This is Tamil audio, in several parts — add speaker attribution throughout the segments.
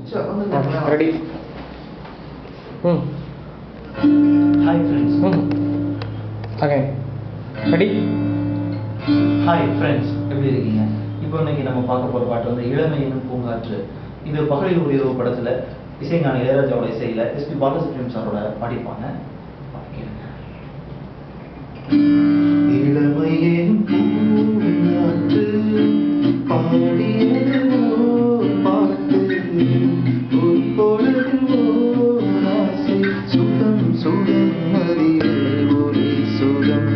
Speaker 1: Ready.
Speaker 2: Hi friends.
Speaker 1: Okay ready.
Speaker 2: Hi friends, எப்படி இருக்கீங்க? இப்போ இன்னைக்கு நம்ம பார்க்க போகிற பாட்டு வந்து இளமை எனும் பூங்காற்று. இது பகலில் ஒரு இரவு படத்தில் இசைஞானி இளையராஜாவோட இசையில் எஸ்பி பாலசுப்ரமணியம் சாரோட பாடிப்பாங்க. இளமை எனும் பூங்காற்று பாடியது ஓர் பாட்டு, ஒரு பொழுதில் ஓர் ஆசை, சுகம் சுகம் மதியில் ஒரே சுகம்.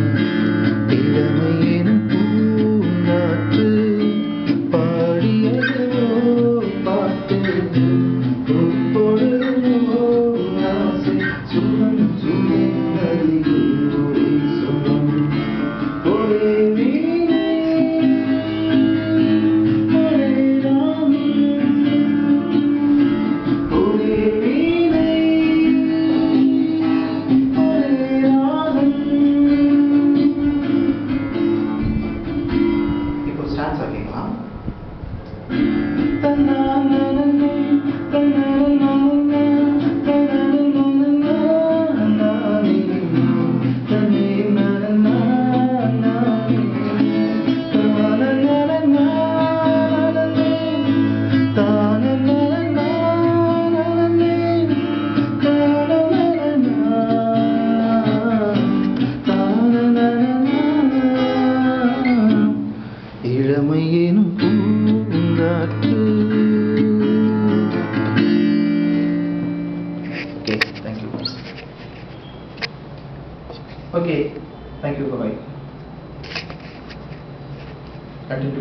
Speaker 2: இளமை எனும் பூங்காற்று பாடியது ஓர் பாட்டு, ஒரு பொழுதில் ஓர் ஆசை, சுகம் சுகம் மதியில் ஒரே சுகம். ஒரே வீணை ஒரே ராகம், ஒரே வீணை ஒரே ராகம். இப்போ ஸ்டான்ஸா கேட்கலாம். இளமை எனும் பூங்காற்று. Okay, thank you. Okay, thank you. Bye bye. Continue.